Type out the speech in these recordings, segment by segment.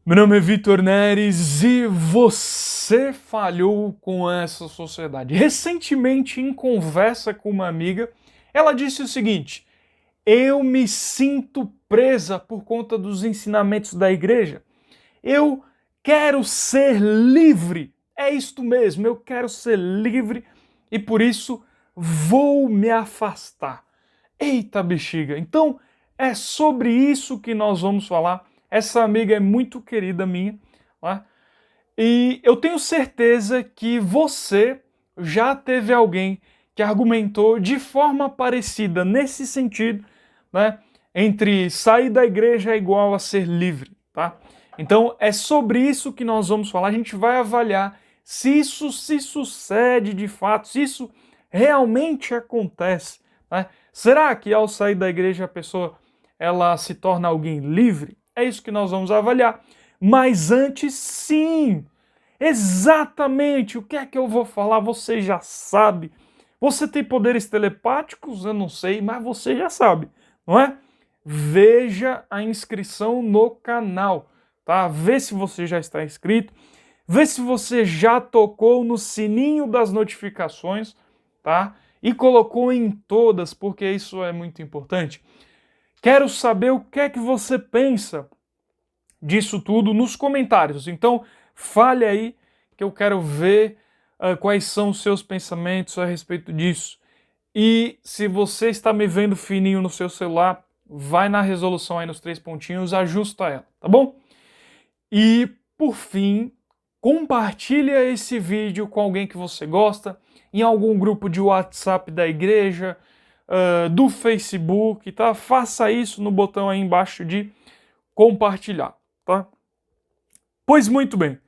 Meu nome é Vitor Neres e você falhou com essa sociedade. Recentemente, em conversa com uma amiga, ela disse o seguinte: eu me sinto presa por conta dos ensinamentos da igreja. Eu quero ser livre. É isto mesmo, eu quero ser livre e por isso vou me afastar. Eita bexiga! Então é sobre isso que nós vamos falar. Essa amiga é muito querida minha, né? E eu tenho certeza que você já teve alguém que argumentou de forma parecida nesse sentido, né? Entre sair da igreja é igual a ser livre, tá? Então é sobre isso que nós vamos falar. A gente vai avaliar se isso se sucede de fato, se isso realmente acontece, né? Será que ao sair da igreja a pessoa ela se torna alguém livre? É isso que nós vamos avaliar. Mas antes, sim, exatamente o que é que eu vou falar, você já sabe. Você tem poderes telepáticos? Eu não sei, mas você já sabe, não é? Veja a inscrição no canal, tá? Vê se você já está inscrito, vê se você já tocou no sininho das notificações, tá? E colocou em todas, porque isso é muito importante. Quero saber o que é que você pensa disso tudo nos comentários. Então, fale aí que eu quero ver quais são os seus pensamentos a respeito disso. E se você está me vendo fininho no seu celular, vai na resolução aí nos 3 pontinhos, ajusta ela, tá bom? E, por fim, compartilha esse vídeo com alguém que você gosta, em algum grupo de WhatsApp da igreja, do Facebook, tá? Faça isso no botão aí embaixo de compartilhar, tá? Pois muito bem.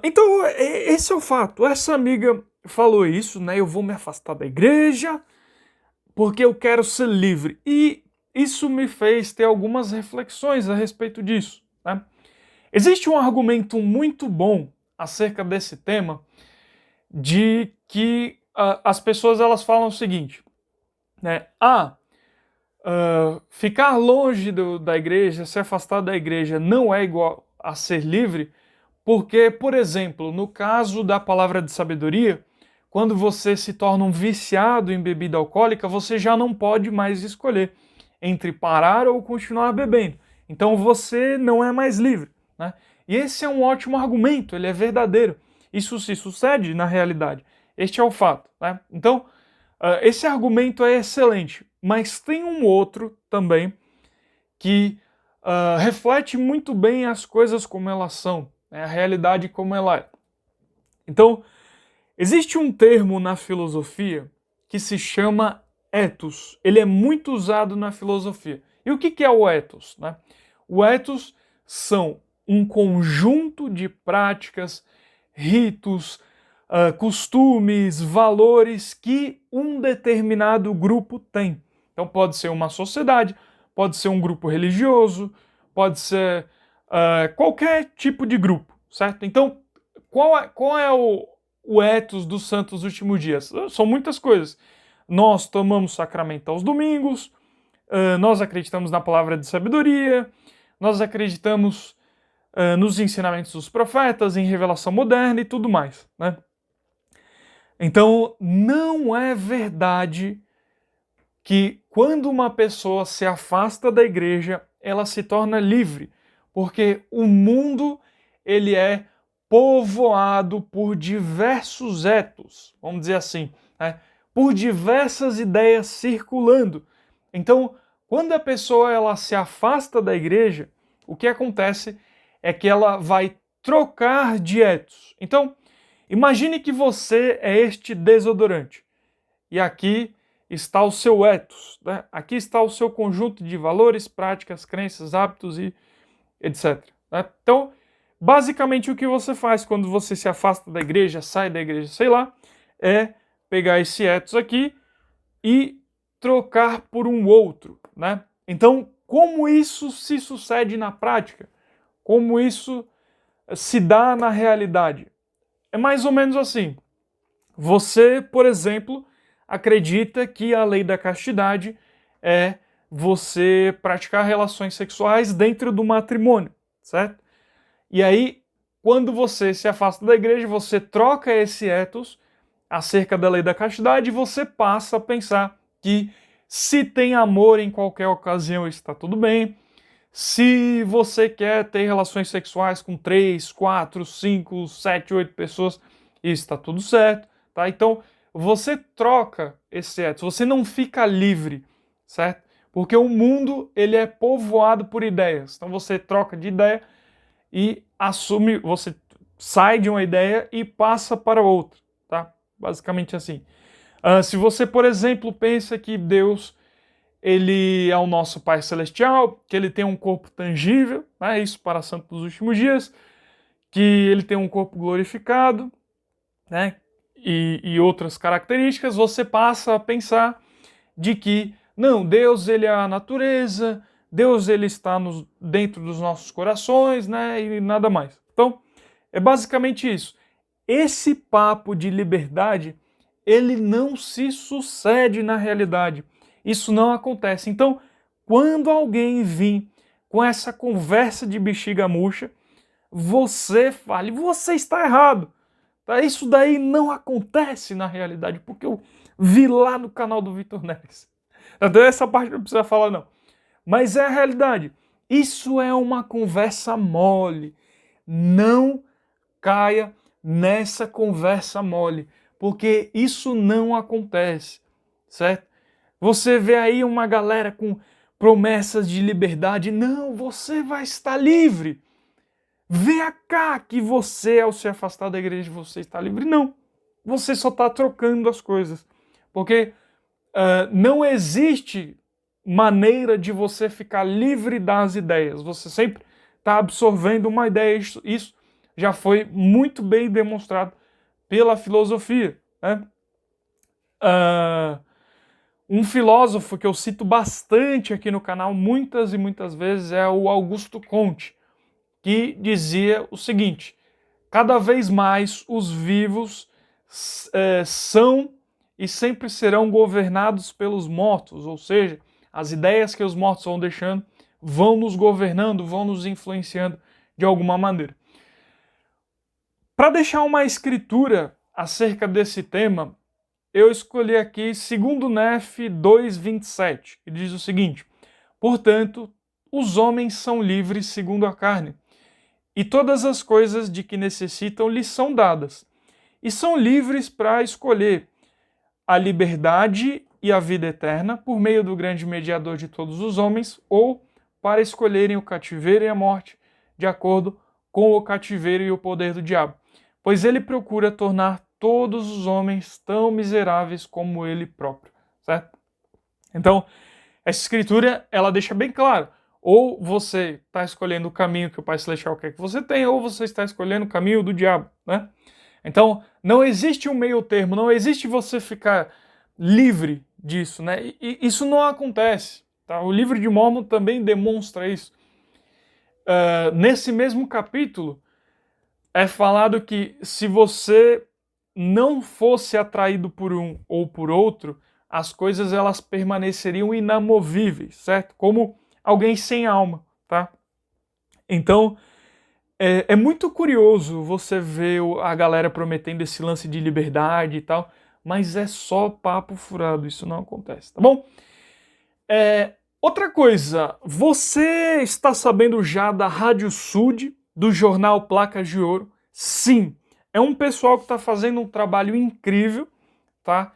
Então, esse é o fato. Essa amiga falou isso, né? Eu vou me afastar da igreja porque eu quero ser livre. E isso me fez ter algumas reflexões a respeito disso, né? Existe um argumento muito bom acerca desse tema de que as pessoas elas falam o seguinte, né? Ficar longe da igreja, se afastar da igreja não é igual a ser livre, porque, por exemplo, no caso da palavra de sabedoria, quando você se torna um viciado em bebida alcoólica, você já não pode mais escolher entre parar ou continuar bebendo. Então você não é mais livre, né? E esse é um ótimo argumento, ele é verdadeiro. Isso se sucede na realidade. Este é o fato, né? Então, esse argumento é excelente, mas tem um outro também que reflete muito bem as coisas como elas são, né? A realidade como ela é. Então, existe um termo na filosofia que se chama ethos. Ele é muito usado na filosofia. E o que é o ethos, né? O ethos são um conjunto de práticas, ritos, costumes, valores que um determinado grupo tem. Então pode ser uma sociedade, pode ser um grupo religioso, pode ser qualquer tipo de grupo, certo? Então, qual é o ethos dos santos dos últimos dias? São muitas coisas. Nós tomamos sacramento aos domingos, nós acreditamos na palavra de sabedoria, nós acreditamos nos ensinamentos dos profetas, em revelação moderna e tudo mais, né? Então, não é verdade que quando uma pessoa se afasta da igreja, ela se torna livre, porque o mundo ele é povoado por diversos ethos, vamos dizer assim, né? Por diversas ideias circulando. Então, quando a pessoa ela se afasta da igreja, o que acontece é que ela vai trocar de ethos. Então, imagine que você é este desodorante e aqui está o seu ethos, né? Aqui está o seu conjunto de valores, práticas, crenças, hábitos e etc, né? Então, basicamente o que você faz quando você se afasta da igreja, sai da igreja, sei lá, é pegar esse ethos aqui e trocar por um outro, né? Então, como isso se sucede na prática? Como isso se dá na realidade? É mais ou menos assim. Você, por exemplo, acredita que a lei da castidade é você praticar relações sexuais dentro do matrimônio, certo? E aí, quando você se afasta da igreja, você troca esse ethos acerca da lei da castidade e você passa a pensar que se tem amor em qualquer ocasião, está tudo bem. Se você quer ter relações sexuais com 3, 4, 5, 7, 8 pessoas, isso está tudo certo, tá? Então, você troca esse ethos, você não fica livre, certo? Porque o mundo, ele é povoado por ideias. Então, você troca de ideia e assume, você sai de uma ideia e passa para outra, tá? Basicamente assim. Se você, por exemplo, pensa que Deus ele é o nosso Pai Celestial, que ele tem um corpo tangível, né? Isso para a Santo dos Últimos Dias, que ele tem um corpo glorificado, né? E outras características, você passa a pensar de que, não, Deus ele é a natureza, Deus ele está dentro dos nossos corações, né? E nada mais. Então, é basicamente isso. Esse papo de liberdade, ele não se sucede na realidade. Isso não acontece. Então, quando alguém vir com essa conversa de bexiga murcha, você fale, você está errado. Tá? Isso daí não acontece na realidade, porque eu vi lá no canal do Vitor Neves. Então essa parte não precisa falar não. Mas é a realidade. Isso é uma conversa mole. Não caia nessa conversa mole, porque isso não acontece, certo? Você vê aí uma galera com promessas de liberdade. Não, você vai estar livre. Venha cá que você, ao se afastar da igreja, você está livre. Não, você só está trocando as coisas. Porque não existe maneira de você ficar livre das ideias. Você sempre está absorvendo uma ideia. Isso já foi muito bem demonstrado pela filosofia, né? Um filósofo que eu cito bastante aqui no canal, muitas e muitas vezes, é o Augusto Comte, que dizia o seguinte: cada vez mais os vivos são e sempre serão governados pelos mortos, ou seja, as ideias que os mortos vão deixando vão nos governando, vão nos influenciando de alguma maneira. Para deixar uma escritura acerca desse tema, eu escolhi aqui 2 Nef 2:27, que diz o seguinte: portanto, os homens são livres segundo a carne, e todas as coisas de que necessitam lhes são dadas, e são livres para escolher a liberdade e a vida eterna por meio do grande mediador de todos os homens, ou para escolherem o cativeiro e a morte, de acordo com o cativeiro e o poder do diabo. Pois ele procura tornar todos os homens tão miseráveis como ele próprio, certo? Então, essa escritura, ela deixa bem claro, ou você está escolhendo o caminho que o Pai Celestial quer que você tenha, ou você está escolhendo o caminho do diabo, né? Então, não existe um meio termo, não existe você ficar livre disso, né? E isso não acontece, tá? O livro de Mórmon também demonstra isso. Nesse mesmo capítulo, é falado que se você não fosse atraído por um ou por outro, as coisas elas permaneceriam inamovíveis, certo? Como alguém sem alma, tá? Então, é muito curioso você ver a galera prometendo esse lance de liberdade e tal, mas é só papo furado, isso não acontece, tá bom? Outra coisa, você está sabendo já da Rádio Sud, do jornal Placas de Ouro? Sim, é um pessoal que está fazendo um trabalho incrível, tá?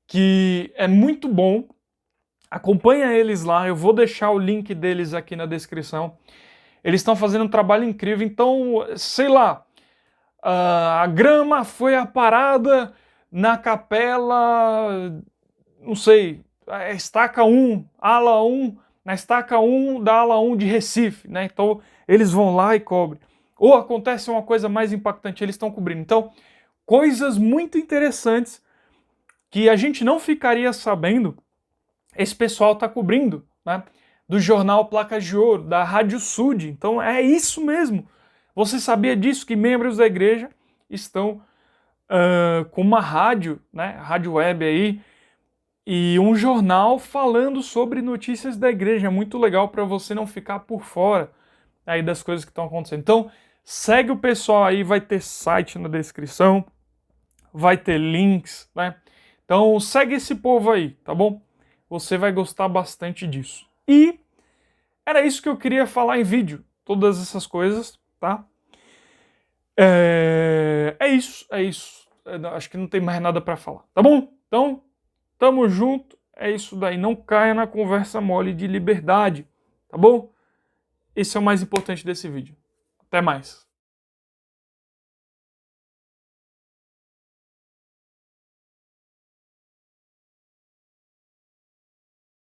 Que é muito bom. Acompanha eles lá, eu vou deixar o link deles aqui na descrição. Eles estão fazendo um trabalho incrível, então, sei lá, a grama foi aparada na capela, não sei, estaca 1, ala 1, na estaca 1 da ala 1 de Recife, né? Então, eles vão lá e cobrem. Ou acontece uma coisa mais impactante, eles estão cobrindo. Então, coisas muito interessantes que a gente não ficaria sabendo, esse pessoal está cobrindo, né? Do jornal Placas de Ouro, da Rádio Sud. Então é isso mesmo. Você sabia disso, que membros da igreja estão com uma rádio, né? Rádio web aí, e um jornal falando sobre notícias da igreja. É muito legal para você não ficar por fora. aí das coisas que estão acontecendo. Então, segue o pessoal aí, vai ter site na descrição, vai ter links, né? Então, segue esse povo aí, tá bom? Você vai gostar bastante disso. E era isso que eu queria falar em vídeo, todas essas coisas, tá? É isso, é isso. Acho que não tem mais nada para falar, tá bom? Então, tamo junto, é isso daí. Não caia na conversa mole de liberdade, tá bom? Esse é o mais importante desse vídeo. Até mais.